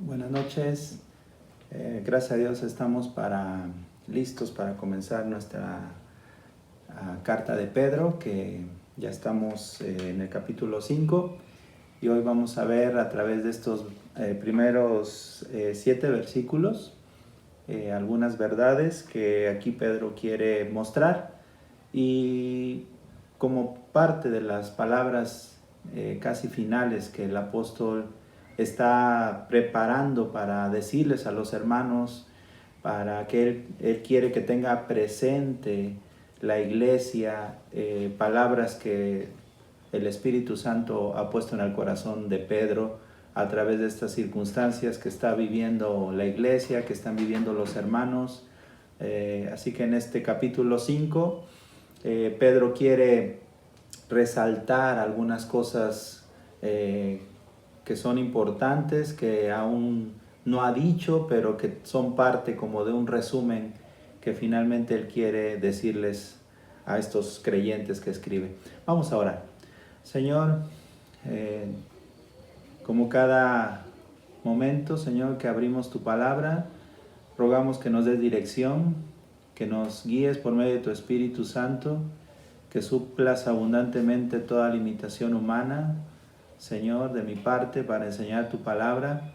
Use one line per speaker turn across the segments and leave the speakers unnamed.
Buenas noches. Gracias a Dios estamos listos para comenzar nuestra carta de Pedro, que ya estamos en el capítulo 5 y hoy vamos a ver a través de estos primeros 7 versículos algunas verdades que aquí Pedro quiere mostrar, y como parte de las palabras casi finales que el apóstol está preparando para decirles a los hermanos, para que él quiere que tenga presente la iglesia, palabras que el Espíritu Santo ha puesto en el corazón de Pedro a través de estas circunstancias que está viviendo la iglesia, que están viviendo los hermanos. Así que en este capítulo 5, Pedro quiere resaltar algunas cosas que son importantes, que aún no ha dicho, pero que son parte como de un resumen que finalmente él quiere decirles a estos creyentes que escribe. Vamos a orar. Señor, como cada momento, Señor, que abrimos tu palabra, rogamos que nos des dirección, que nos guíes por medio de tu Espíritu Santo, que suplas abundantemente toda limitación humana, Señor, de mi parte para enseñar tu palabra,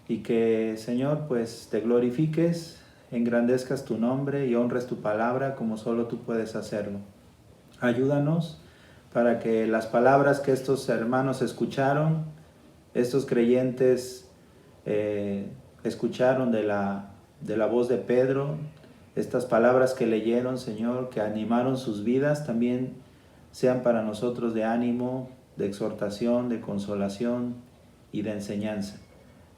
y que, Señor, pues te glorifiques, engrandezcas tu nombre y honres tu palabra como solo tú puedes hacerlo. Ayúdanos para que las palabras que estos hermanos escucharon, estos creyentes escucharon de la voz de Pedro, estas palabras que leyeron, Señor, que animaron sus vidas, también sean para nosotros de ánimo, de exhortación, de consolación y de enseñanza.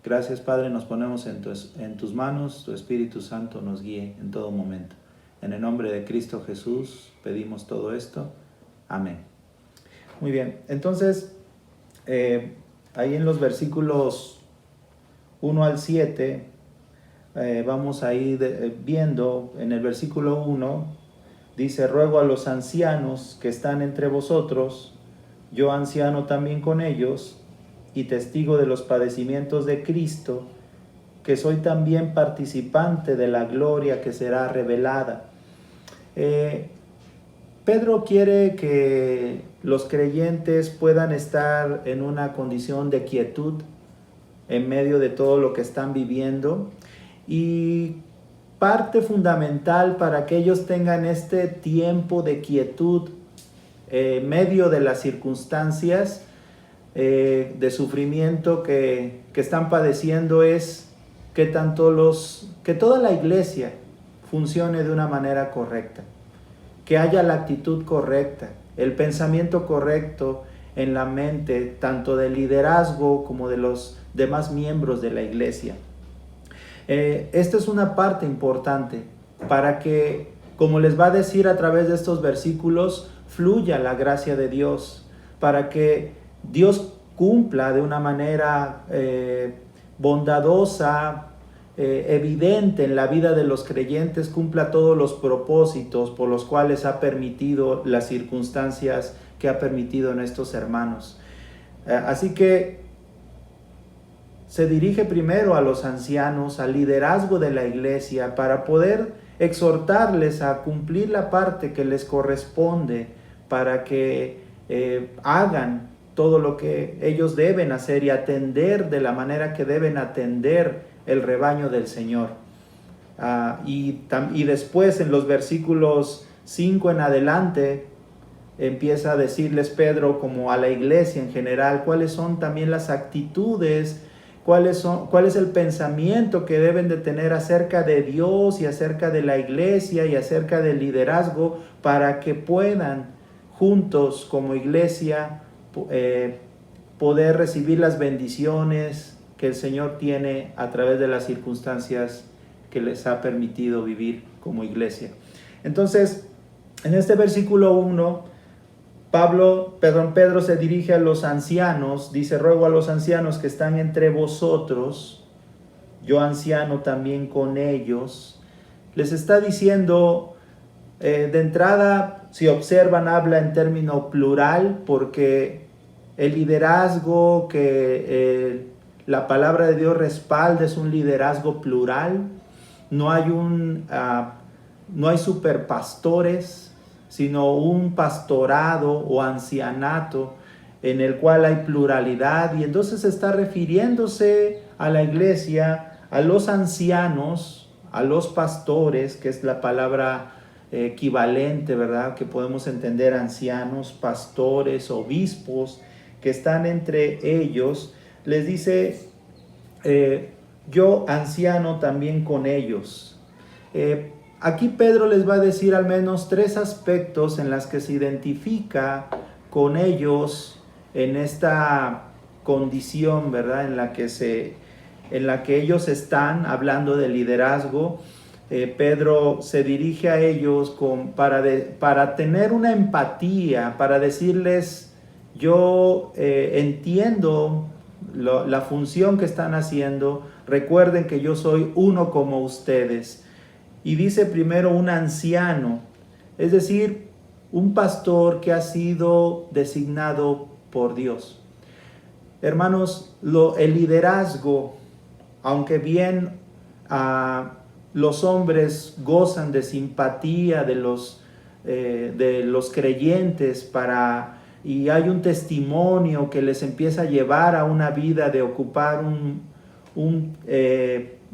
Gracias, Padre, nos ponemos en tus manos, tu Espíritu Santo nos guíe en todo momento. En el nombre de Cristo Jesús pedimos todo esto. Amén. Muy bien, entonces, ahí en los versículos 1 al 7, vamos a ir viendo. En el versículo 1, dice: ruego a los ancianos que están entre vosotros, yo anciano también con ellos, y testigo de los padecimientos de Cristo, que soy también participante de la gloria que será revelada. Pedro quiere que los creyentes puedan estar en una condición de quietud en medio de todo lo que están viviendo, y parte fundamental para que ellos tengan este tiempo de quietud en medio de las circunstancias de sufrimiento que están padeciendo es que toda la iglesia funcione de una manera correcta, que haya la actitud correcta, el pensamiento correcto en la mente, tanto del liderazgo como de los demás miembros de la iglesia. Esta es una parte importante para que, como les va a decir a través de estos versículos, fluya la gracia de Dios, para que Dios cumpla de una manera bondadosa, evidente en la vida de los creyentes, cumpla todos los propósitos por los cuales ha permitido las circunstancias que ha permitido en estos hermanos. Así que se dirige primero a los ancianos, al liderazgo de la iglesia, para poder exhortarles a cumplir la parte que les corresponde, para que hagan todo lo que ellos deben hacer y atender de la manera que deben atender el rebaño del Señor. Y después, en los versículos 5 en adelante, empieza a decirles Pedro, como a la iglesia en general, cuáles son también las actitudes, cuál es el pensamiento que deben de tener acerca de Dios y acerca de la iglesia y acerca del liderazgo, para que puedan juntos como iglesia poder recibir las bendiciones que el Señor tiene a través de las circunstancias que les ha permitido vivir como iglesia. Entonces, en este versículo 1, Pedro se dirige a los ancianos, dice: ruego a los ancianos que están entre vosotros, yo anciano también con ellos. Les está diciendo, de entrada, si observan, habla en término plural, porque el liderazgo, la palabra de Dios respalda, es un liderazgo plural. No hay no hay superpastores, sino un pastorado o ancianato en el cual hay pluralidad, y entonces está refiriéndose a la iglesia, a los ancianos, a los pastores, que es la palabra equivalente, ¿verdad? Que podemos entender ancianos, pastores, obispos, que están entre ellos. Les dice, yo anciano también con ellos. Aquí Pedro les va a decir al menos 3 aspectos en las que se identifica con ellos en esta condición, ¿verdad? En la que ellos están hablando de liderazgo. Pedro se dirige a ellos para tener una empatía, para decirles, yo entiendo la función que están haciendo, recuerden que yo soy uno como ustedes. Y dice primero un anciano, es decir, un pastor que ha sido designado por Dios. Hermanos, el liderazgo, aunque bien los hombres gozan de simpatía de los creyentes y hay un testimonio que les empieza a llevar a una vida de ocupar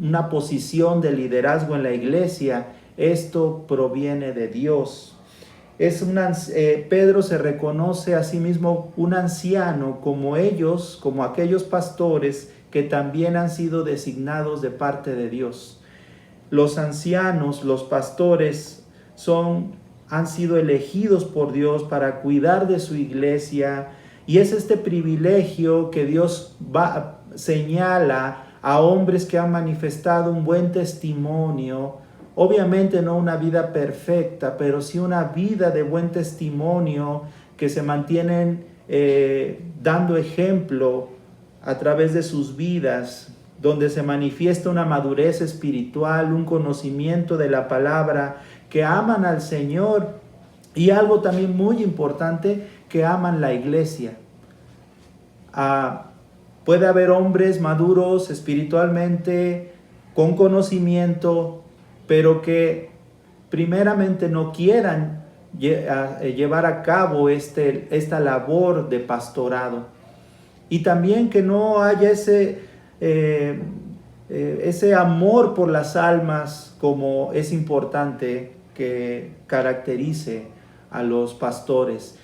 una posición de liderazgo en la iglesia, esto proviene de Dios. Pedro se reconoce a sí mismo un anciano como ellos, como aquellos pastores que también han sido designados de parte de Dios. Los ancianos, los pastores, han sido elegidos por Dios para cuidar de su iglesia, y es este privilegio que Dios señala a hombres que han manifestado un buen testimonio. Obviamente no una vida perfecta, pero sí una vida de buen testimonio, que se mantienen dando ejemplo a través de sus vidas, donde se manifiesta una madurez espiritual, un conocimiento de la palabra, que aman al Señor, y algo también muy importante, que aman la iglesia. Puede haber hombres maduros espiritualmente, con conocimiento, pero que primeramente no quieran llevar a cabo esta labor de pastorado. Y también que no haya ese amor por las almas, como es importante que caracterice a los pastores.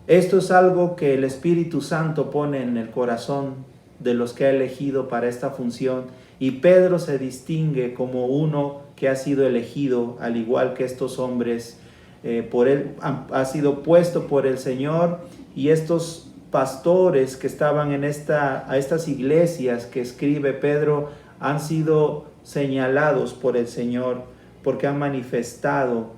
Esto es algo que el Espíritu Santo pone en el corazón de los que ha elegido para esta función, y Pedro se distingue como uno que ha sido elegido, al igual que estos hombres, por él ha sido puesto por el Señor. Y estos pastores que estaban a estas iglesias que escribe Pedro han sido señalados por el Señor, porque han manifestado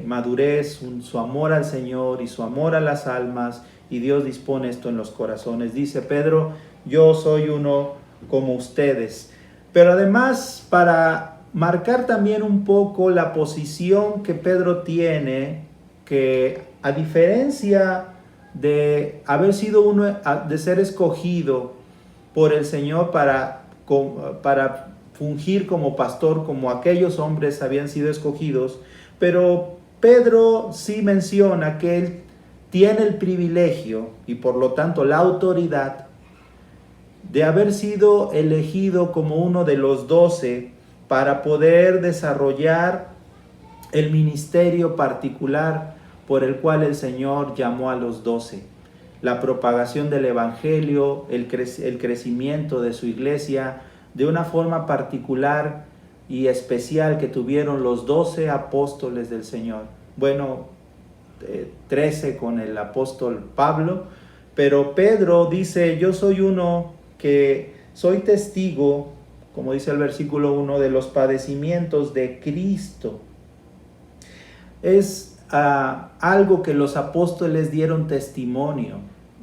madurez, su amor al Señor y su amor a las almas, y Dios dispone esto en los corazones. Dice Pedro, yo soy uno como ustedes. Pero además, para marcar también un poco la posición que Pedro tiene, que a diferencia de haber sido de ser escogido por el Señor para fungir como pastor, como aquellos hombres habían sido escogidos, pero Pedro sí menciona que él tiene el privilegio y por lo tanto la autoridad de haber sido elegido como uno de los 12 para poder desarrollar el ministerio particular por el cual el Señor llamó a los 12. La propagación del Evangelio, el crecimiento de su iglesia, de una forma particular y especial que tuvieron los 12 apóstoles del Señor. Bueno, 13 con el apóstol Pablo, pero Pedro dice, yo soy uno que soy testigo, como dice el versículo 1, de los padecimientos de Cristo. Es algo que los apóstoles dieron testimonio,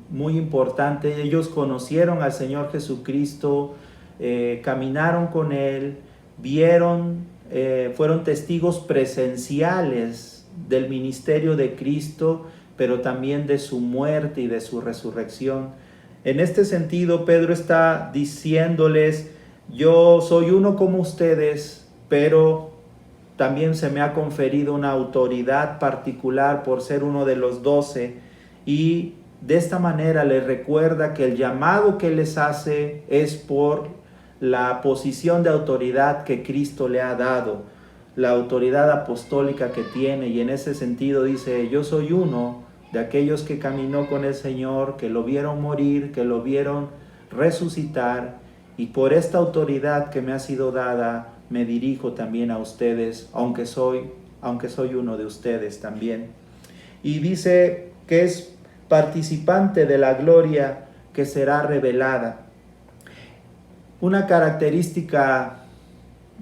muy importante. Ellos conocieron al Señor Jesucristo, caminaron con Él, fueron testigos presenciales del ministerio de Cristo, pero también de su muerte y de su resurrección. En este sentido, Pedro está diciéndoles, yo soy uno como ustedes, pero también se me ha conferido una autoridad particular por ser uno de los 12, y de esta manera les recuerda que el llamado que les hace es por la posición de autoridad que Cristo le ha dado, la autoridad apostólica que tiene, y en ese sentido dice, yo soy uno de aquellos que caminó con el Señor, que lo vieron morir, que lo vieron resucitar, y por esta autoridad que me ha sido dada, me dirijo también a ustedes, aunque soy uno de ustedes también. Y dice que es participante de la gloria que será revelada. Una característica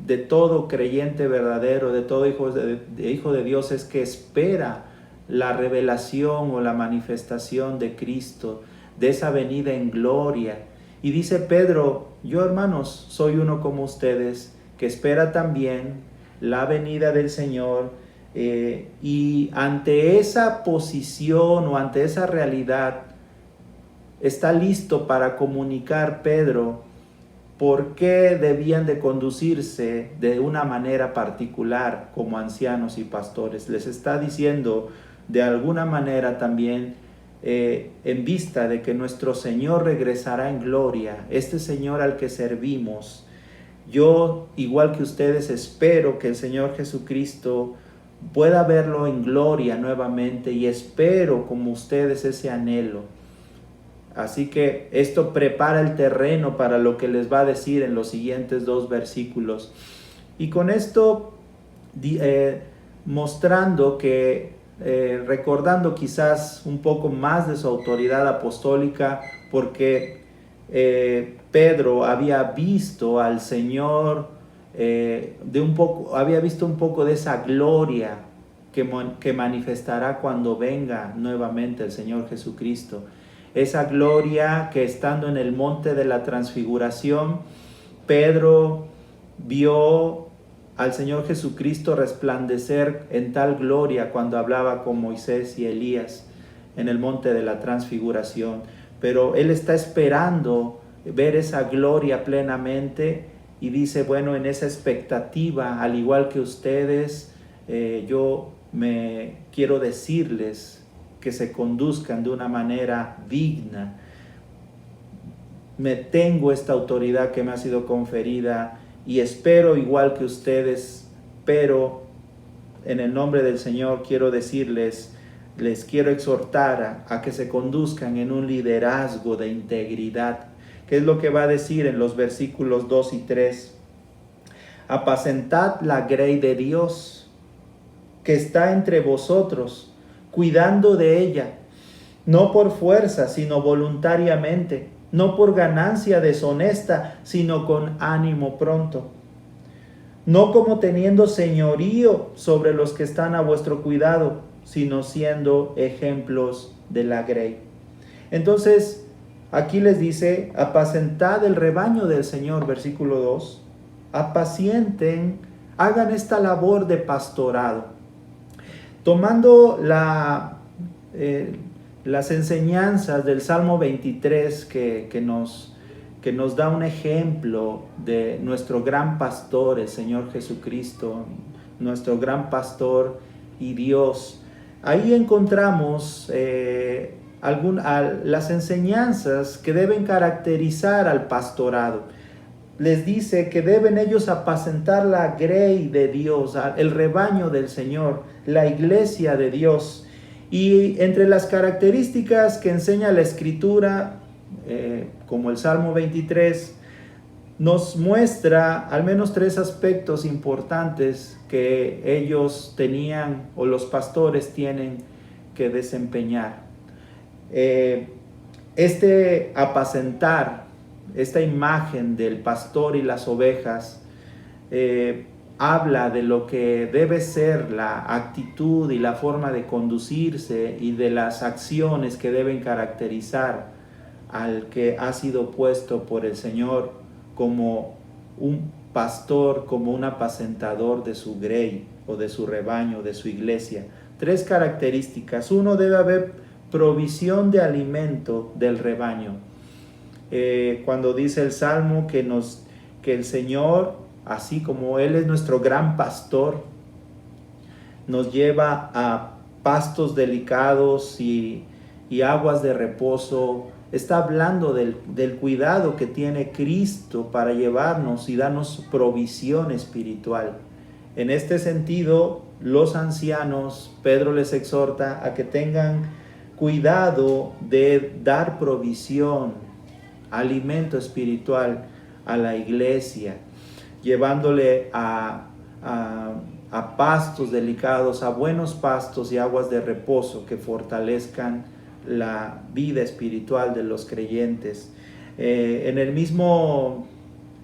de todo creyente verdadero, de todo hijo de Dios, es que espera la revelación o la manifestación de Cristo, de esa venida en gloria. Y dice Pedro, yo hermanos, soy uno como ustedes, que espera también la venida del Señor, y ante esa posición o ante esa realidad está listo para comunicar Pedro por qué debían de conducirse de una manera particular como ancianos y pastores. Les está diciendo de alguna manera también, en vista de que nuestro Señor regresará en gloria, este Señor al que servimos. Yo, igual que ustedes, espero que el Señor Jesucristo pueda verlo en gloria nuevamente, y espero como ustedes ese anhelo. Así que esto prepara el terreno para lo que les va a decir en los siguientes 2 versículos. Y con esto mostrando que, recordando quizás un poco más de su autoridad apostólica, porque Pedro había visto al Señor, había visto un poco de esa gloria que manifestará cuando venga nuevamente el Señor Jesucristo. Esa gloria que, estando en el monte de la transfiguración, Pedro vio al Señor Jesucristo resplandecer en tal gloria cuando hablaba con Moisés y Elías en el monte de la transfiguración. Pero él está esperando ver esa gloria plenamente, y dice, bueno, en esa expectativa, al igual que ustedes, yo me quiero decirles que se conduzcan de una manera digna. Me tengo esta autoridad que me ha sido conferida, y espero igual que ustedes, pero en el nombre del Señor quiero decirles, les quiero exhortar a que se conduzcan en un liderazgo de integridad. ¿Qué es lo que va a decir en los versículos 2 y 3? Apacentad la grey de Dios que está entre vosotros, cuidando de ella, no por fuerza, sino voluntariamente, no por ganancia deshonesta, sino con ánimo pronto, no como teniendo señorío sobre los que están a vuestro cuidado, sino siendo ejemplos de la grey. Entonces, aquí les dice, apacentad el rebaño del Señor, versículo 2, apacienten, hagan esta labor de pastorado. Tomando las enseñanzas del Salmo 23 que nos da un ejemplo de nuestro gran pastor, el Señor Jesucristo, nuestro gran pastor y Dios. Ahí encontramos las enseñanzas que deben caracterizar al pastorado. Les dice que deben ellos apacentar la grey de Dios, el rebaño del Señor, la iglesia de Dios. Y entre las características que enseña la Escritura, como el Salmo 23, nos muestra al menos 3 aspectos importantes que ellos tenían, o los pastores tienen que desempeñar. Este apacentar, esta imagen del pastor y las ovejas, habla de lo que debe ser la actitud y la forma de conducirse, y de las acciones que deben caracterizar al que ha sido puesto por el Señor como un pastor, como un apacentador de su grey o de su rebaño, de su iglesia. 3 características. 1, debe haber provisión de alimento del rebaño. cuando dice el Salmo que el Señor, así como Él es nuestro gran pastor, nos lleva a pastos delicados y aguas de reposo. Está hablando del cuidado que tiene Cristo para llevarnos y darnos provisión espiritual. En este sentido, los ancianos, Pedro les exhorta a que tengan cuidado de dar provisión, alimento espiritual a la iglesia, llevándole a pastos delicados, a buenos pastos y aguas de reposo que fortalezcan la vida espiritual de los creyentes. En el mismo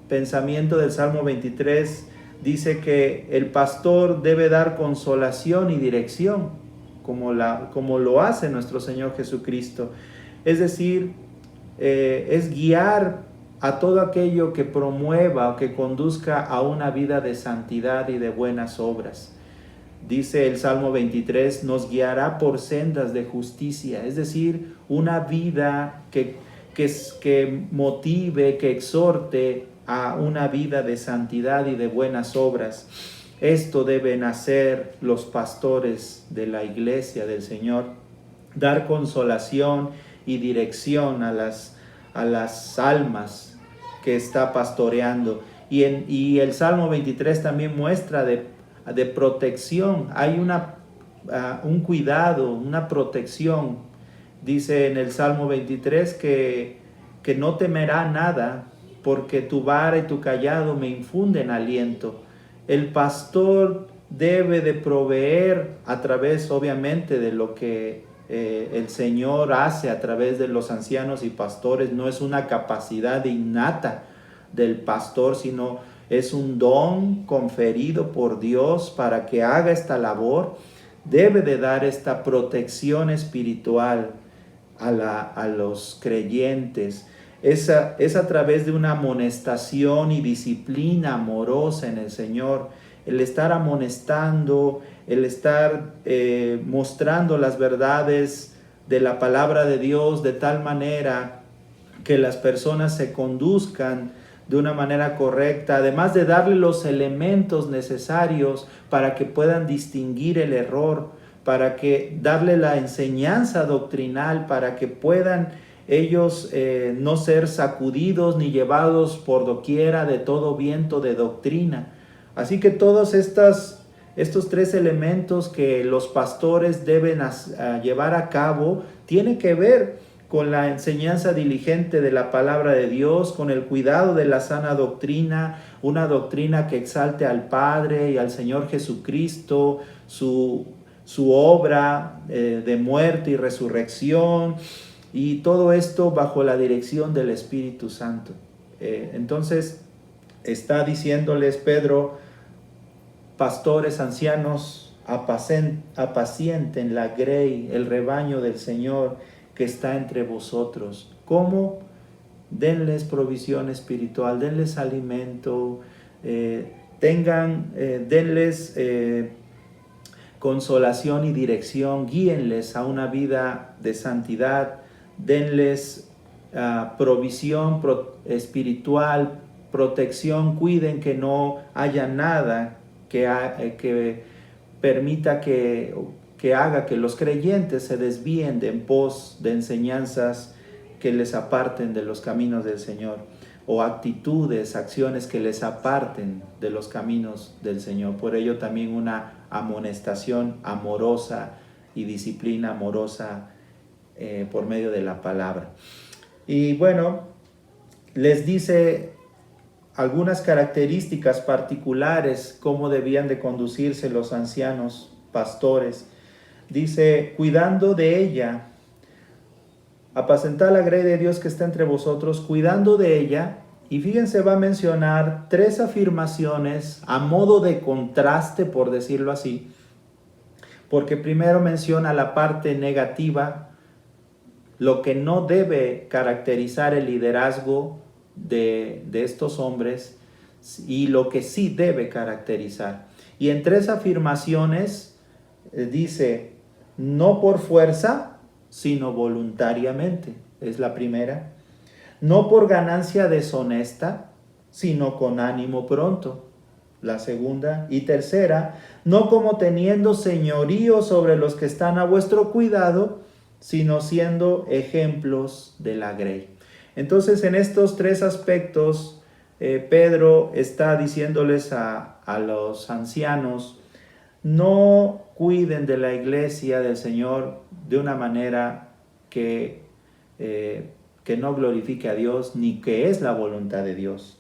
pensamiento del Salmo 23 dice que el pastor debe dar consolación y dirección, como lo hace nuestro Señor Jesucristo. Es decir, es guiar a todo aquello que promueva o que conduzca a una vida de santidad y de buenas obras. Dice el Salmo 23, nos guiará por sendas de justicia, es decir, una vida que motive, que exhorte a una vida de santidad y de buenas obras. Esto deben hacer los pastores de la iglesia del Señor, dar consolación y dirección a las almas que está pastoreando. Y el Salmo 23 también muestra de protección. Hay un cuidado, una protección. Dice en el Salmo 23 que no temerá nada, porque tu vara y tu cayado me infunden aliento. El pastor debe de proveer a través, obviamente, de lo que el Señor hace a través de los ancianos y pastores. No es una capacidad innata del pastor, sino es un don conferido por Dios para que haga esta labor. Debe de dar esta protección espiritual a los creyentes. Es a través de una amonestación y disciplina amorosa en el Señor, el estar amonestando, el estar mostrando las verdades de la palabra de Dios de tal manera que las personas se conduzcan de una manera correcta, además de darle los elementos necesarios para que puedan distinguir el error, para que darle la enseñanza doctrinal, para que puedan ellos no ser sacudidos ni llevados por doquiera de todo viento de doctrina. Así que todos estos tres elementos que los pastores deben llevar a cabo tienen que ver con la enseñanza diligente de la palabra de Dios, con el cuidado de la sana doctrina, una doctrina que exalte al Padre y al Señor Jesucristo, su obra de muerte y resurrección, y todo esto bajo la dirección del Espíritu Santo. Entonces está diciéndoles Pedro: pastores ancianos, apacienten la grey, el rebaño del Señor que está entre vosotros. ¿Cómo? Denles provisión espiritual, denles alimento, denles consolación y dirección, guíenles a una vida de santidad, denles provisión espiritual, protección, cuiden que no haya nada que permita que haga que los creyentes se desvíen en pos de enseñanzas que les aparten de los caminos del Señor, o actitudes, acciones que les aparten de los caminos del Señor. Por ello también una amonestación amorosa y disciplina amorosa por medio de la palabra. Y bueno, les dice algunas características particulares, cómo debían de conducirse los ancianos pastores. Dice: cuidando de ella, apacentad la grey de Dios que está entre vosotros, cuidando de ella. Y fíjense, va a mencionar tres afirmaciones a modo de contraste, por decirlo así, porque primero menciona la parte negativa, lo que no debe caracterizar el liderazgo de estos hombres, y lo que sí debe caracterizar. Y en tres afirmaciones dice: no por fuerza, sino voluntariamente, es la primera. no por ganancia deshonesta, sino con ánimo pronto. La segunda y tercera, no como teniendo señorío sobre los que están a vuestro cuidado, sino siendo ejemplos de la grey. Entonces, en estos tres aspectos, Pedro está diciéndoles a los ancianos, no cuiden de la iglesia del Señor de una manera que no glorifique a Dios, ni que es la voluntad de Dios.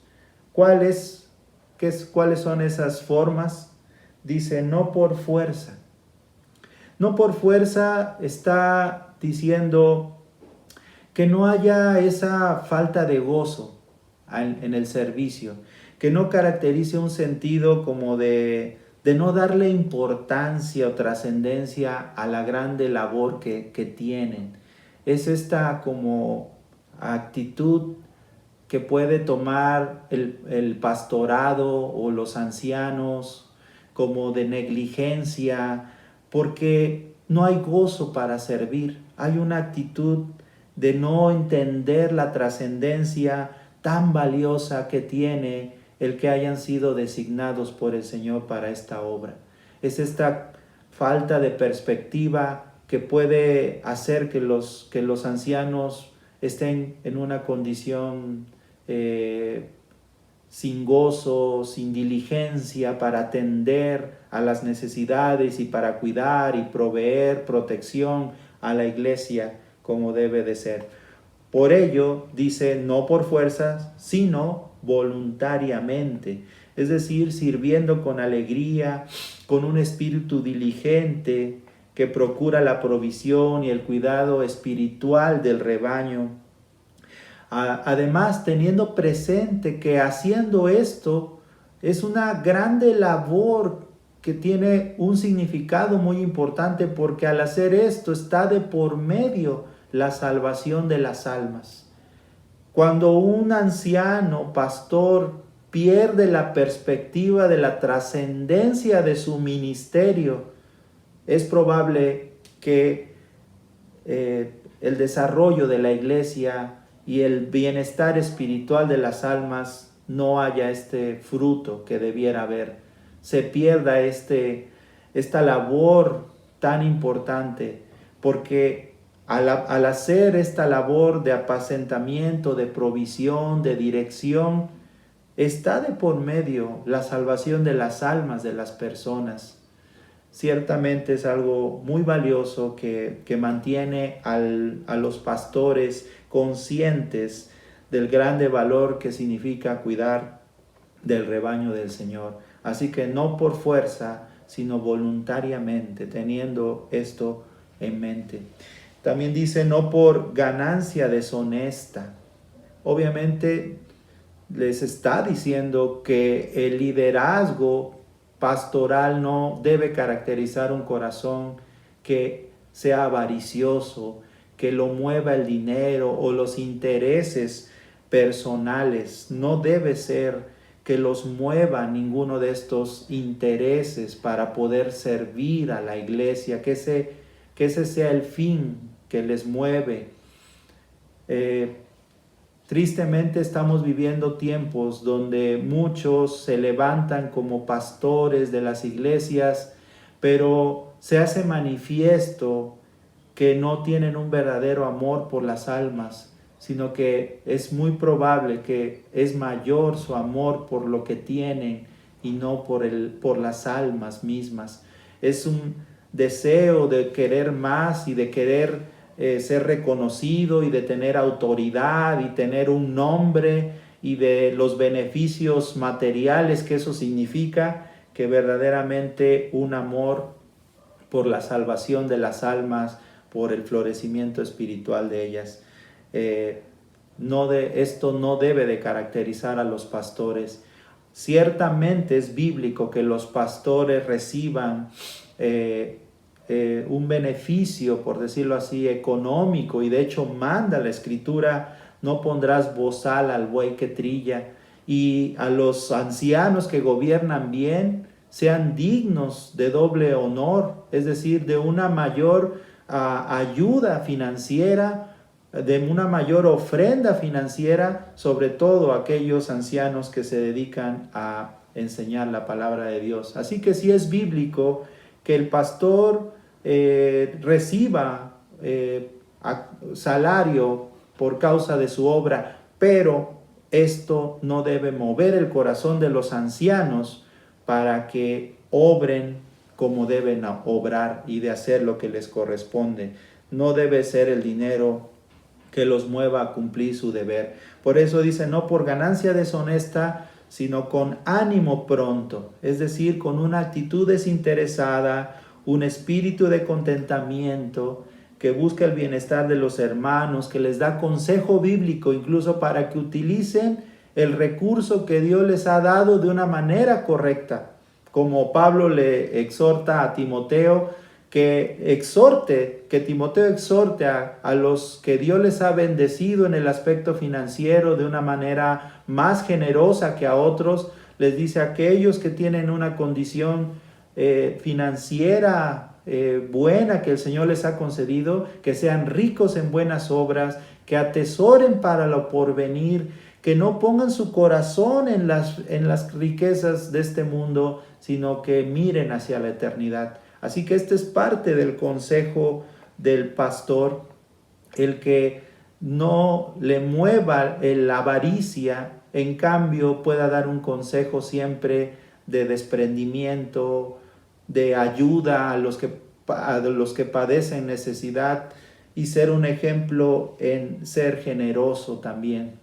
¿Cuáles son esas formas? Dice, no por fuerza. No por fuerza está diciendo que no haya esa falta de gozo en el servicio, que no caracterice un sentido como de no darle importancia o trascendencia a la grande labor que tienen. Es esta como actitud que puede tomar el pastorado o los ancianos como de negligencia, porque no hay gozo para servir. Hay una actitud de no entender la trascendencia tan valiosa que tiene el que hayan sido designados por el Señor para esta obra. Es esta falta de perspectiva que puede hacer que los ancianos estén en una condición sin gozo, sin diligencia para atender a las necesidades y para cuidar y proveer protección a la iglesia como debe de ser. Por ello, dice, no por fuerzas, sino voluntariamente, es decir, sirviendo con alegría, con un espíritu diligente que procura la provisión y el cuidado espiritual del rebaño. Además, teniendo presente que haciendo esto es una grande labor que tiene un significado muy importante, porque al hacer esto está de por medio la salvación de las almas. Cuando un anciano pastor pierde la perspectiva de la trascendencia de su ministerio, es probable que el desarrollo de la iglesia y el bienestar espiritual de las almas no haya este fruto que debiera haber. Se pierda esta labor tan importante, porque al hacer esta labor de apacentamiento, de provisión, de dirección, está de por medio la salvación de las almas de las personas. Ciertamente es algo muy valioso que mantiene a los pastores conscientes del grande valor que significa cuidar del rebaño del Señor. Así que no por fuerza, sino voluntariamente, teniendo esto en mente. También dice, no por ganancia deshonesta. Obviamente les está diciendo que el liderazgo pastoral no debe caracterizar un corazón que sea avaricioso, que lo mueva el dinero o los intereses personales. No debe ser que los mueva ninguno de estos intereses para poder servir a la iglesia, que ese sea el fin que les mueve. Tristemente estamos viviendo tiempos donde muchos se levantan como pastores de las iglesias, pero se hace manifiesto que no tienen un verdadero amor por las almas, sino que es muy probable que es mayor su amor por lo que tienen y no por las almas mismas. Es un deseo de querer más y de querer ser reconocido y de tener autoridad y tener un nombre y de los beneficios materiales que eso significa, que verdaderamente un amor por la salvación de las almas, por el florecimiento espiritual de ellas. Esto no debe de caracterizar a los pastores. Ciertamente es bíblico que los pastores reciban un beneficio, por decirlo así, económico, y de hecho manda la Escritura, no pondrás bozal al buey que trilla, y a los ancianos que gobiernan bien sean dignos de doble honor, es decir, de una mayor ayuda financiera de una mayor ofrenda financiera, sobre todo aquellos ancianos que se dedican a enseñar la palabra de Dios. Así que sí es bíblico que el pastor reciba salario por causa de su obra, pero esto no debe mover el corazón de los ancianos para que obren como deben obrar y de hacer lo que les corresponde. No debe ser el dinero que los mueva a cumplir su deber. Por eso dice, no por ganancia deshonesta, sino con ánimo pronto, es decir, con una actitud desinteresada, un espíritu de contentamiento, que busca el bienestar de los hermanos, que les da consejo bíblico incluso para que utilicen el recurso que Dios les ha dado de una manera correcta. Como Pablo le exhorta a Timoteo, que Timoteo exhorte a los que Dios les ha bendecido en el aspecto financiero de una manera más generosa que a otros. Les dice a aquellos que tienen una condición financiera buena que el Señor les ha concedido, que sean ricos en buenas obras, que atesoren para lo porvenir, que no pongan su corazón en las riquezas de este mundo, sino que miren hacia la eternidad. Así que este es parte del consejo del pastor, el que no le mueva la avaricia, en cambio pueda dar un consejo siempre de desprendimiento, de ayuda a los que padecen necesidad y ser un ejemplo en ser generoso también.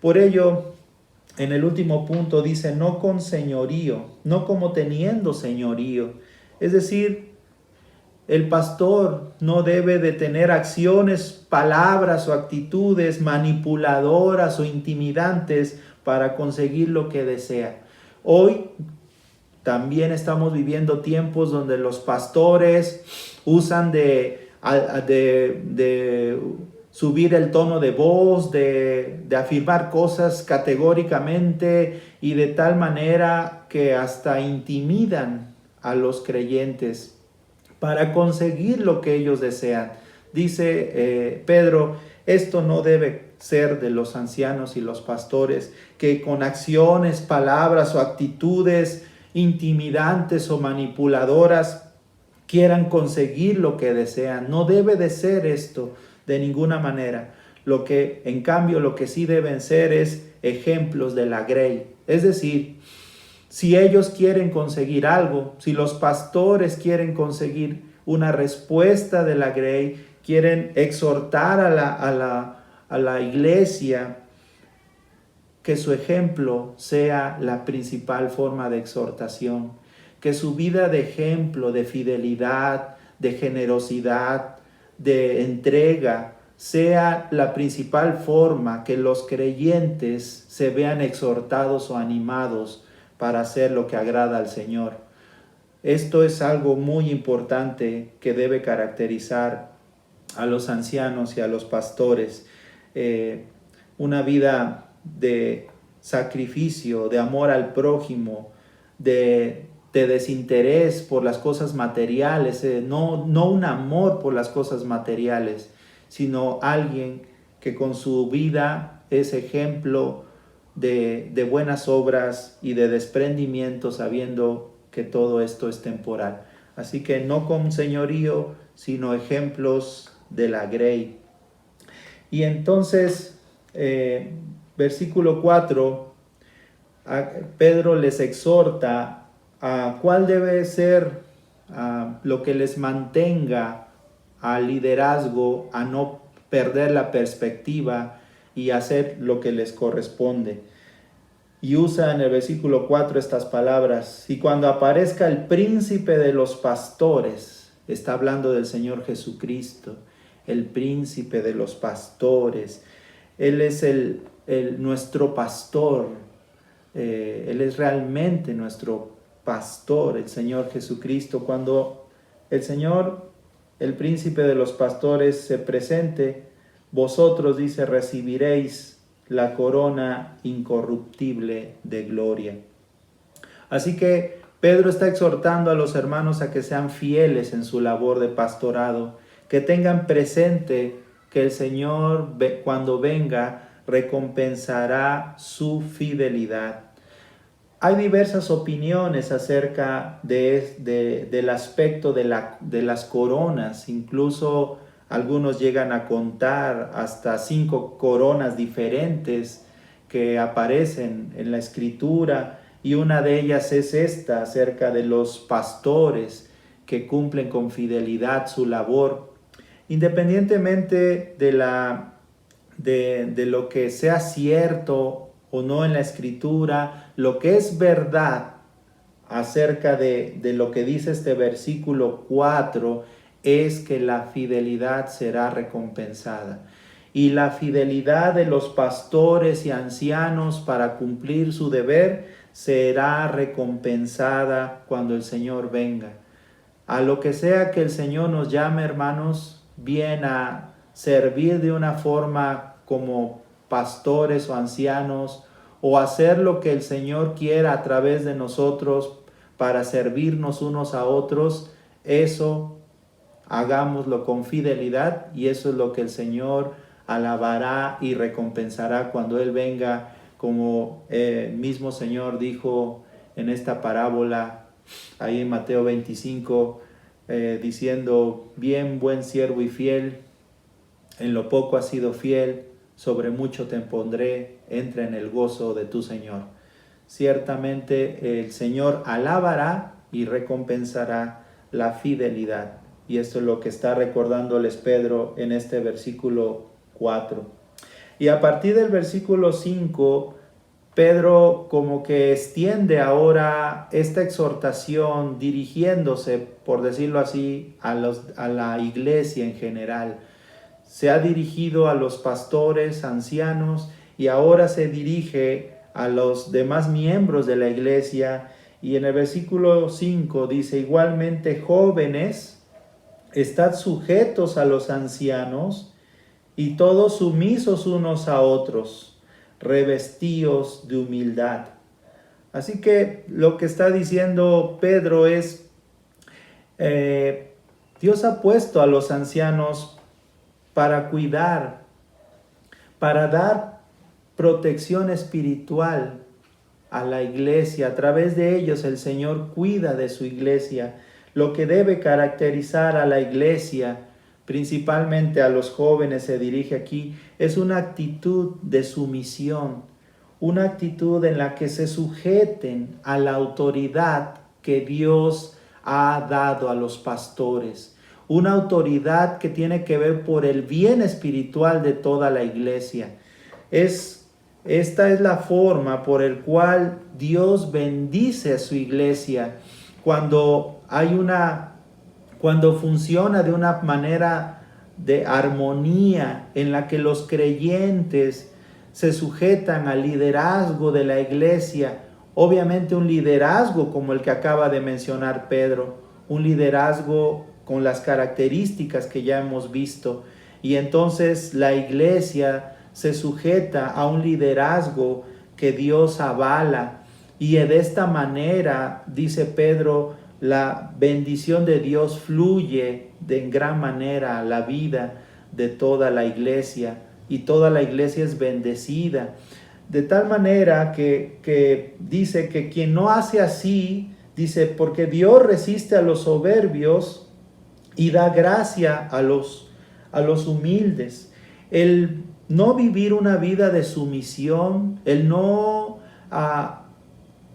Por ello, en el último punto dice, no con señorío, no como teniendo señorío. Es decir, el pastor no debe de tener acciones, palabras o actitudes manipuladoras o intimidantes para conseguir lo que desea. Hoy también estamos viviendo tiempos donde los pastores usan de subir el tono de voz, de afirmar cosas categóricamente y de tal manera que hasta intimidan a los creyentes para conseguir lo que ellos desean. Dice Pedro, esto no debe ser de los ancianos y los pastores, que con acciones, palabras o actitudes intimidantes o manipuladoras quieran conseguir lo que desean. No debe de ser esto de ninguna manera. En cambio, lo que sí deben ser es ejemplos de la grey. Es decir, si ellos quieren conseguir algo, si los pastores quieren conseguir una respuesta de la grey, quieren exhortar a la iglesia, que su ejemplo sea la principal forma de exhortación, que su vida de ejemplo, de fidelidad, de generosidad, de entrega, sea la principal forma que los creyentes se vean exhortados o animados para hacer lo que agrada al Señor. Esto es algo muy importante que debe caracterizar a los ancianos y a los pastores. Una vida de sacrificio, de amor al prójimo, de desinterés por las cosas materiales, no un amor por las cosas materiales, sino alguien que con su vida es ejemplo de buenas obras y de desprendimiento, sabiendo que todo esto es temporal. Así que no con señorío, sino ejemplos de la grey. Y entonces, versículo 4, Pedro les exhorta a cuál debe ser lo que les mantenga al liderazgo, a no perder la perspectiva y hacer lo que les corresponde. Y usa en el versículo 4 estas palabras: y cuando aparezca el príncipe de los pastores, está hablando del Señor Jesucristo, el príncipe de los pastores. Él es nuestro pastor, Él es realmente nuestro pastor, el Señor Jesucristo. Cuando el Señor, el príncipe de los pastores, se presente, vosotros, dice, recibiréis la corona incorruptible de gloria. Así que Pedro está exhortando a los hermanos a que sean fieles en su labor de pastorado, que tengan presente que el Señor, cuando venga, recompensará su fidelidad. Hay diversas opiniones acerca del aspecto de las coronas. Incluso algunos llegan a contar hasta 5 coronas diferentes que aparecen en la Escritura, y una de ellas es esta, acerca de los pastores que cumplen con fidelidad su labor. Independientemente de lo que sea cierto o no en la Escritura, lo que es verdad acerca de lo que dice este versículo 4 es que la fidelidad será recompensada. Y la fidelidad de los pastores y ancianos para cumplir su deber será recompensada cuando el Señor venga. A lo que sea que el Señor nos llame, hermanos, bien a servir de una forma como pastores o ancianos, o hacer lo que el Señor quiera a través de nosotros para servirnos unos a otros, eso hagámoslo con fidelidad, y eso es lo que el Señor alabará y recompensará cuando Él venga, como el mismo Señor dijo en esta parábola, ahí en Mateo 25, diciendo: bien, buen siervo y fiel, en lo poco has sido fiel, sobre mucho te pondré, entra en el gozo de tu Señor. Ciertamente el Señor alabará y recompensará la fidelidad. Y esto es lo que está recordándoles Pedro en este versículo 4. Y a partir del versículo 5, Pedro como que extiende ahora esta exhortación dirigiéndose, por decirlo así, a la iglesia en general. Se ha dirigido a los pastores, ancianos, y ahora se dirige a los demás miembros de la iglesia. Y en el versículo 5 dice: igualmente, jóvenes, estad sujetos a los ancianos, y todos sumisos unos a otros, revestíos de humildad. Así que lo que está diciendo Pedro es, Dios ha puesto a los ancianos para cuidar, para dar protección espiritual a la iglesia. A través de ellos el Señor cuida de su iglesia. Lo que debe caracterizar a la iglesia, principalmente a los jóvenes, se dirige aquí, es una actitud de sumisión, una actitud en la que se sujeten a la autoridad que Dios ha dado a los pastores, una autoridad que tiene que ver por el bien espiritual de toda la iglesia. Esta es la forma por el cual Dios bendice a su iglesia cuando funciona de una manera de armonía en la que los creyentes se sujetan al liderazgo de la iglesia. Obviamente un liderazgo como el que acaba de mencionar Pedro, un liderazgo con las características que ya hemos visto. Y entonces la iglesia se sujeta a un liderazgo que Dios avala. Y de esta manera, dice Pedro, la bendición de Dios fluye en gran manera a la vida de toda la iglesia, y toda la iglesia es bendecida. De tal manera que dice que quien no hace así, dice, porque Dios resiste a los soberbios y da gracia a los humildes. El no vivir una vida de sumisión, el no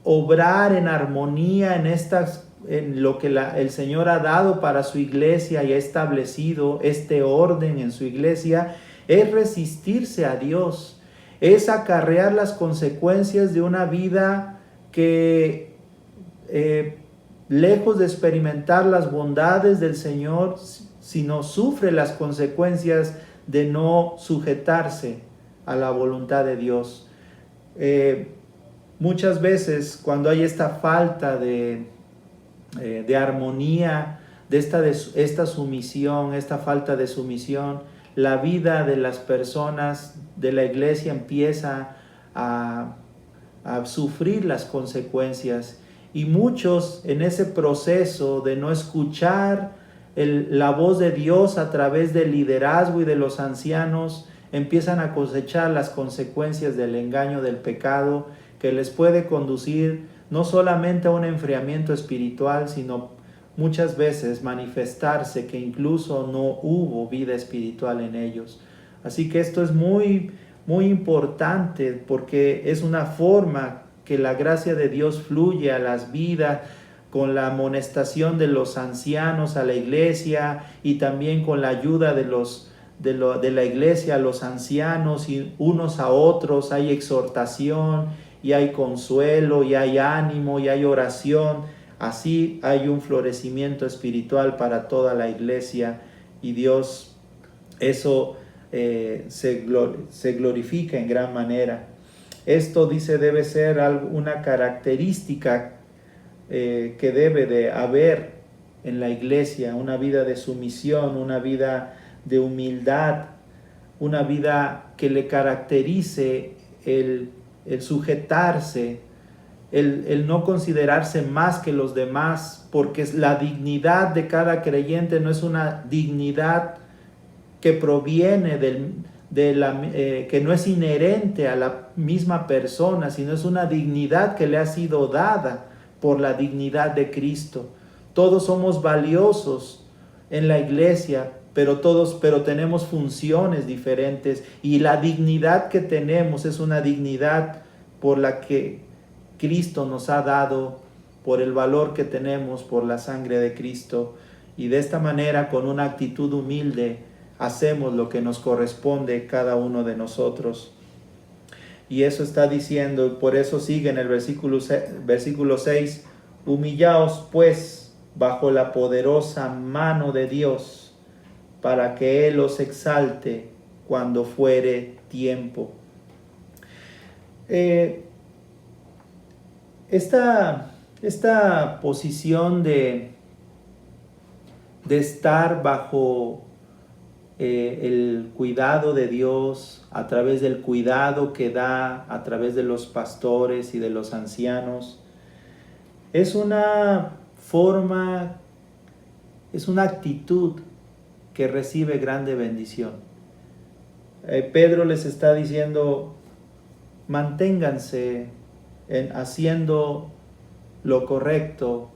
obrar en armonía en lo que el Señor ha dado para su iglesia y ha establecido este orden en su iglesia, es resistirse a Dios, es acarrear las consecuencias de una vida que lejos de experimentar las bondades del Señor, sino sufre las consecuencias de no sujetarse a la voluntad de Dios. Muchas veces cuando hay esta falta de armonía, de esta sumisión, esta falta de sumisión, la vida de las personas de la iglesia empieza a sufrir las consecuencias. Y muchos, en ese proceso de no escuchar la voz de Dios a través del liderazgo y de los ancianos, empiezan a cosechar las consecuencias del engaño del pecado, que les puede conducir no solamente a un enfriamiento espiritual, sino muchas veces manifestarse que incluso no hubo vida espiritual en ellos. Así que esto es muy, muy importante, porque es una forma que la gracia de Dios fluye a las vidas, con la amonestación de los ancianos a la iglesia y también con la ayuda de la iglesia a los ancianos y unos a otros. Hay exhortación y hay consuelo y hay ánimo y hay oración. Así hay un florecimiento espiritual para toda la iglesia, y Dios eso se glorifica en gran manera. Esto, dice, debe ser una característica que debe de haber en la iglesia: una vida de sumisión, una vida de humildad, una vida que le caracterice el sujetarse, el no considerarse más que los demás, porque la dignidad de cada creyente no es una dignidad que proviene que no es inherente a la misma persona, sino es una dignidad que le ha sido dada por la dignidad de Cristo. Todos somos valiosos en la iglesia, pero tenemos funciones diferentes, y la dignidad que tenemos es una dignidad por la que Cristo nos ha dado, por el valor que tenemos por la sangre de Cristo. Y de esta manera, con una actitud humilde, hacemos lo que nos corresponde cada uno de nosotros. Y eso está diciendo, por eso sigue en el versículo 6: humillaos pues bajo la poderosa mano de Dios, para que Él os exalte cuando fuere tiempo. Esta posición de estar bajo el cuidado de Dios, a través del cuidado que da a través de los pastores y de los ancianos, es una forma, es una actitud que recibe grande bendición. Pedro les está diciendo: manténganse haciendo lo correcto,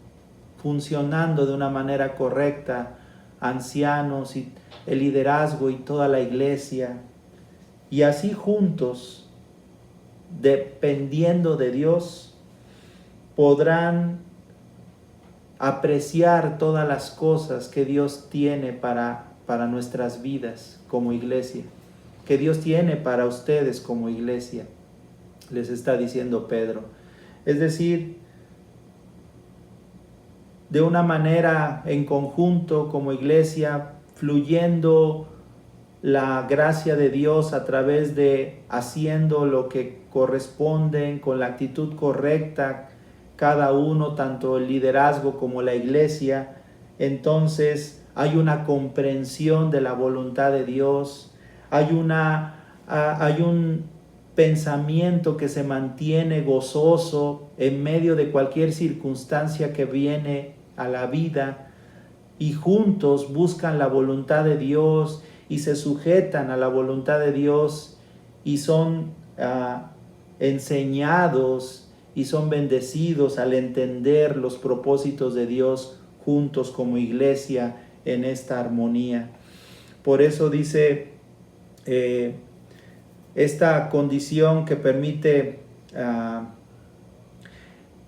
funcionando de una manera correcta, ancianos y el liderazgo y toda la iglesia, y así juntos, dependiendo de Dios, podrán apreciar todas las cosas que Dios tiene para nuestras vidas como iglesia, que Dios tiene para ustedes como iglesia, les está diciendo Pedro. Es decir, de una manera en conjunto como iglesia, fluyendo la gracia de Dios a través de haciendo lo que corresponde con la actitud correcta, cada uno, tanto el liderazgo como la iglesia. Entonces hay una comprensión de la voluntad de Dios, hay un pensamiento que se mantiene gozoso en medio de cualquier circunstancia que viene a la vida, y juntos buscan la voluntad de Dios y se sujetan a la voluntad de Dios, y son enseñados y son bendecidos al entender los propósitos de Dios juntos como iglesia en esta armonía. Por eso dice esta condición que permite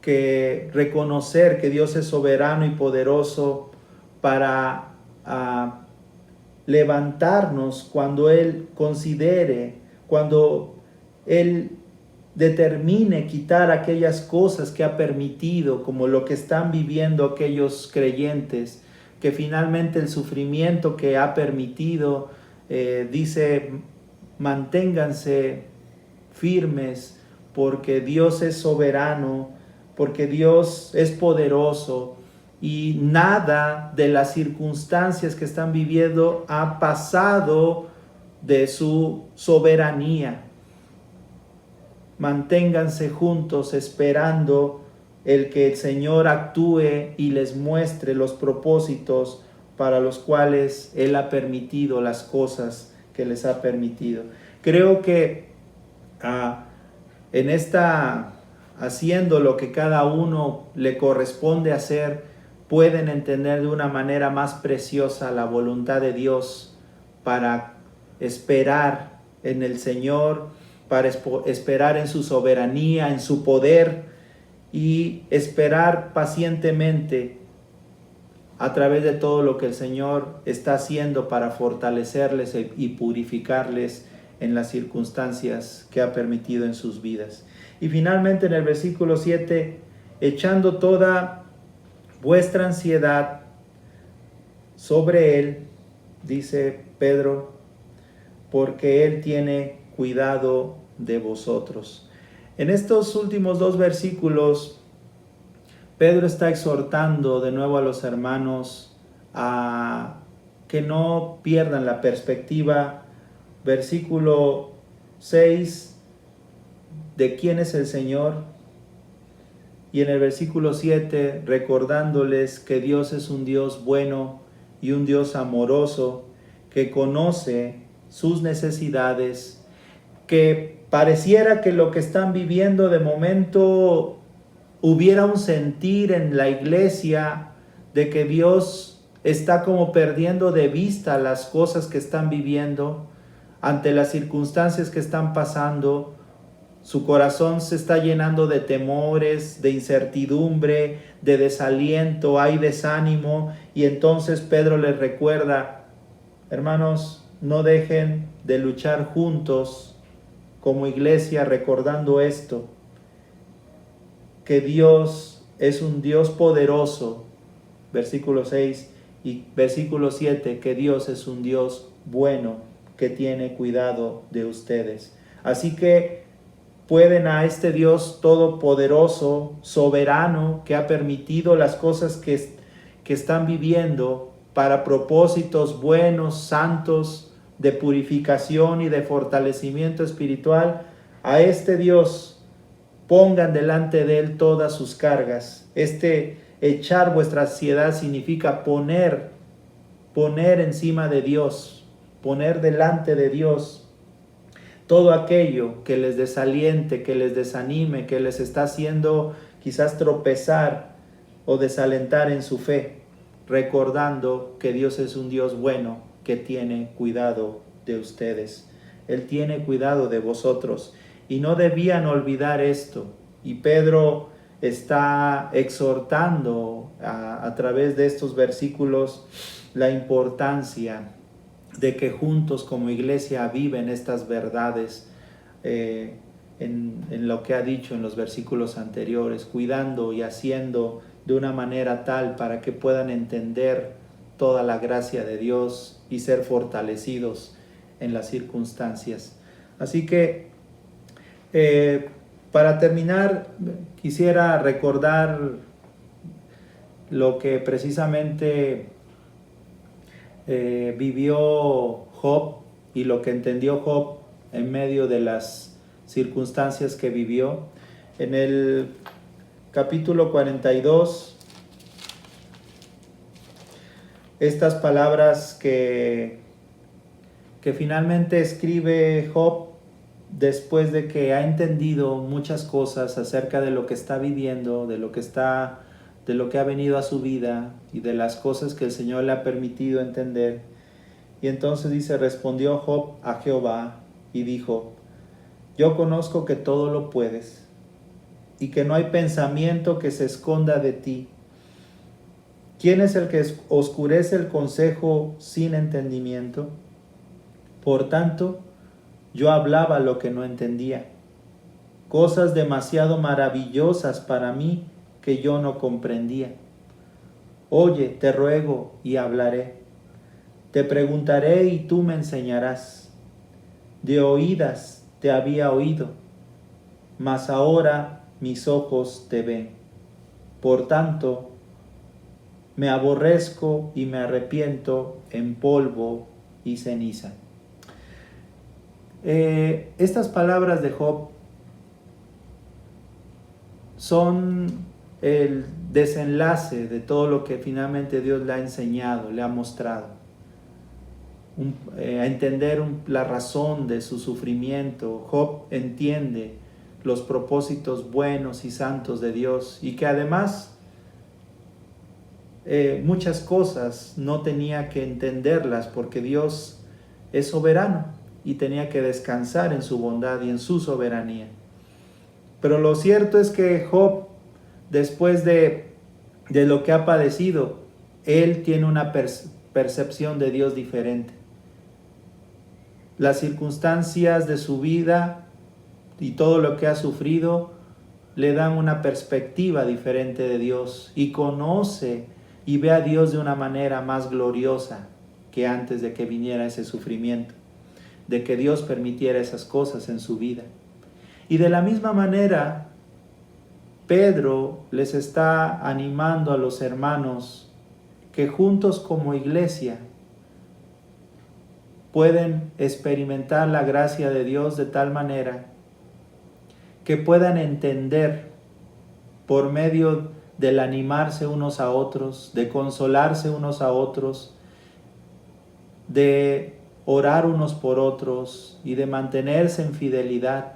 que reconocer que Dios es soberano y poderoso para levantarnos cuando Él considere, cuando Él determine quitar aquellas cosas que ha permitido, como lo que están viviendo aquellos creyentes, que finalmente el sufrimiento que ha permitido, dice: manténganse firmes, porque Dios es soberano, porque Dios es poderoso, y nada de las circunstancias que están viviendo ha pasado de su soberanía. Manténganse juntos esperando el que el Señor actúe y les muestre los propósitos para los cuales Él ha permitido las cosas que les ha permitido. Creo que en esta, haciendo lo que cada uno le corresponde hacer, pueden entender de una manera más preciosa la voluntad de Dios para esperar en el Señor, para esperar en su soberanía, en su poder, y esperar pacientemente a través de todo lo que el Señor está haciendo para fortalecerles y purificarles en las circunstancias que ha permitido en sus vidas. Y finalmente en el versículo 7, echando toda vuestra ansiedad sobre Él, dice Pedro, porque Él tiene cuidado de vosotros. En estos últimos 2 versículos, Pedro está exhortando de nuevo a los hermanos a que no pierdan la perspectiva. Versículo 6, de quién es el Señor. Y en el versículo 7, recordándoles que Dios es un Dios bueno y un Dios amoroso, que conoce sus necesidades, que pareciera que lo que están viviendo de momento hubiera un sentir en la iglesia de que Dios está como perdiendo de vista las cosas que están viviendo, ante las circunstancias que están pasando. Su corazón se está llenando de temores, de incertidumbre, de desaliento, hay desánimo, y entonces Pedro les recuerda: hermanos, no dejen de luchar juntos como iglesia recordando esto, que Dios es un Dios poderoso, versículo 6, y versículo 7, que Dios es un Dios bueno, que tiene cuidado de ustedes. Así que pueden a este Dios todopoderoso, soberano, que ha permitido las cosas que están viviendo para propósitos buenos, santos, de purificación y de fortalecimiento espiritual, a este Dios pongan delante de Él todas sus cargas. Echar vuestra ansiedad significa poner encima de Dios, poner delante de Dios todo aquello que les desaliente, que les desanime, que les está haciendo quizás tropezar o desalentar en su fe, recordando que Dios es un Dios bueno, que tiene cuidado de ustedes. Él tiene cuidado de vosotros. Y no debían olvidar esto. Y Pedro está exhortando a través de estos versículos la importancia de que juntos como iglesia viven estas verdades en lo que ha dicho en los versículos anteriores, cuidando y haciendo de una manera tal para que puedan entender toda la gracia de Dios y ser fortalecidos en las circunstancias. Así que para terminar, quisiera recordar lo que precisamente vivió Job y lo que entendió Job en medio de las circunstancias que vivió. En el capítulo 42, estas palabras que finalmente escribe Job después de que ha entendido muchas cosas acerca de lo que está viviendo, de lo que ha venido a su vida y de las cosas que el Señor le ha permitido entender. Y entonces dice: respondió Job a Jehová y dijo: yo conozco que todo lo puedes y que no hay pensamiento que se esconda de ti. ¿Quién es el que oscurece el consejo sin entendimiento? Por tanto, yo hablaba lo que no entendía, cosas demasiado maravillosas para mí que yo no comprendía. Oye, te ruego y hablaré. Te preguntaré y tú me enseñarás. De oídas te había oído, mas ahora mis ojos te ven. Por tanto, me aborrezco y me arrepiento en polvo y ceniza. Estas palabras de Job son el desenlace de todo lo que finalmente Dios le ha enseñado, le ha mostrado. A entender la razón de su sufrimiento. Job entiende los propósitos buenos y santos de Dios, y que además muchas cosas no tenía que entenderlas porque Dios es soberano y tenía que descansar en su bondad y en su soberanía. Pero lo cierto es que Job, después de lo que ha padecido, él tiene una percepción de Dios diferente. Las circunstancias de su vida y todo lo que ha sufrido le dan una perspectiva diferente de Dios, y conoce y ve a Dios de una manera más gloriosa que antes de que viniera ese sufrimiento, de que Dios permitiera esas cosas en su vida. Y de la misma manera, Pedro les está animando a los hermanos que juntos como iglesia pueden experimentar la gracia de Dios de tal manera que puedan entender por medio del animarse unos a otros, de consolarse unos a otros, de orar unos por otros y de mantenerse en fidelidad,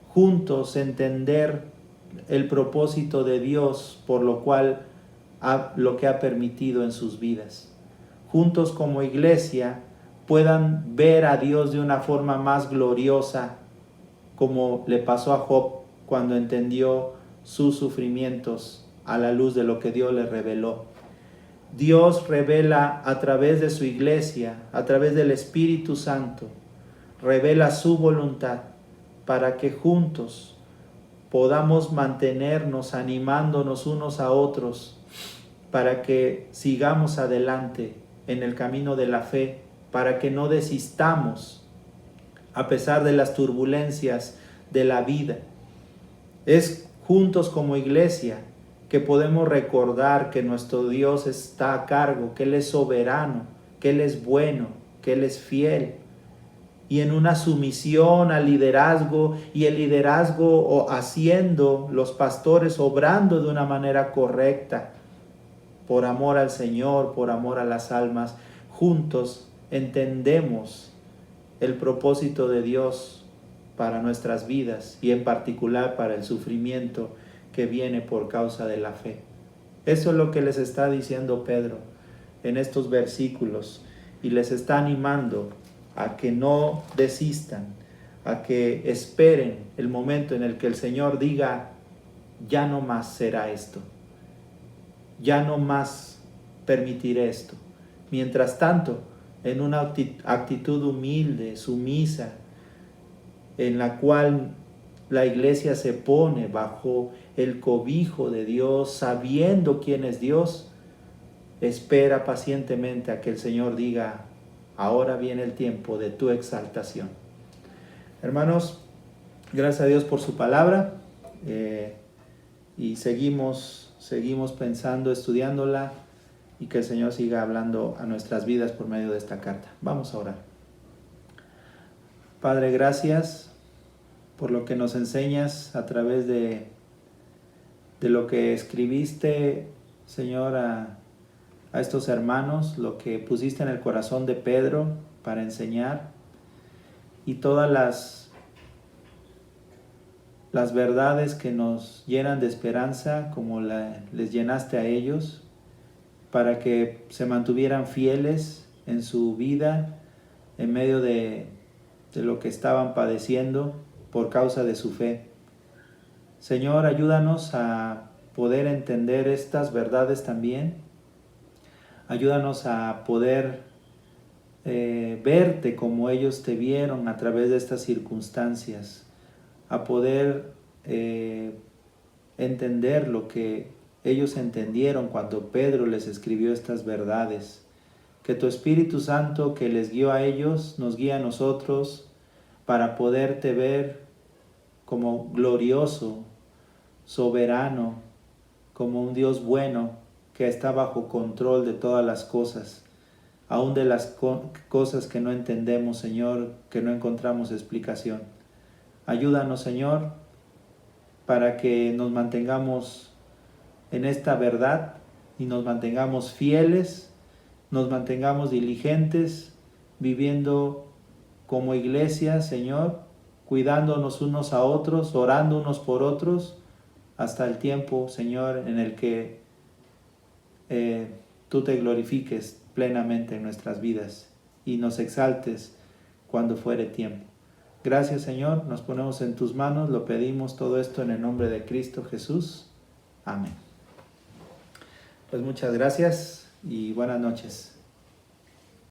juntos entender el propósito de Dios por lo cual lo que ha permitido en sus vidas. Juntos como iglesia puedan ver a Dios de una forma más gloriosa, como le pasó a Job cuando entendió sus sufrimientos a la luz de lo que Dios le reveló. Dios revela a través de su iglesia, a través del Espíritu Santo, revela su voluntad para que juntos podamos mantenernos animándonos unos a otros, para que sigamos adelante en el camino de la fe, para que no desistamos a pesar de las turbulencias de la vida. Es juntos como iglesia que podemos recordar que nuestro Dios está a cargo, que Él es soberano, que Él es bueno, que Él es fiel. Y en una sumisión al liderazgo, y el liderazgo haciendo, los pastores obrando de una manera correcta, por amor al Señor, por amor a las almas, juntos entendemos el propósito de Dios para nuestras vidas y en particular para el sufrimiento que viene por causa de la fe. Eso es lo que les está diciendo Pedro en estos versículos, y les está animando a que no desistan, a que esperen el momento en el que el Señor diga: ya no más será esto, ya no más permitiré esto. Mientras tanto, en una actitud humilde, sumisa, en la cual la iglesia se pone bajo el cobijo de Dios, sabiendo quién es Dios, espera pacientemente a que el Señor diga: ahora viene el tiempo de tu exaltación. Hermanos, gracias a Dios por su palabra, y seguimos pensando, estudiándola, y que el Señor siga hablando a nuestras vidas por medio de esta carta. Vamos a orar. Padre, gracias por lo que nos enseñas a través de lo que escribiste, Señor, a estos hermanos, lo que pusiste en el corazón de Pedro para enseñar, y todas las verdades que nos llenan de esperanza, como les llenaste a ellos, para que se mantuvieran fieles en su vida en medio de lo que estaban padeciendo por causa de su fe. Señor, ayúdanos a poder entender estas verdades también. Ayúdanos a poder verte como ellos te vieron a través de estas circunstancias, a poder entender lo que ellos entendieron cuando Pedro les escribió estas verdades. Que tu Espíritu Santo, que les guió a ellos, nos guíe a nosotros para poderte ver como glorioso, soberano, como un Dios bueno que está bajo control de todas las cosas, aún de las cosas que no entendemos, Señor, que no encontramos explicación. Ayúdanos, Señor, para que nos mantengamos en esta verdad y nos mantengamos fieles, nos mantengamos diligentes, viviendo como iglesia, Señor, cuidándonos unos a otros, orando unos por otros, hasta el tiempo, Señor, en el que tú te glorifiques plenamente en nuestras vidas y nos exaltes cuando fuere tiempo. Gracias, Señor, nos ponemos en tus manos, lo pedimos todo esto en el nombre de Cristo Jesús. Amén. Pues muchas gracias y buenas noches.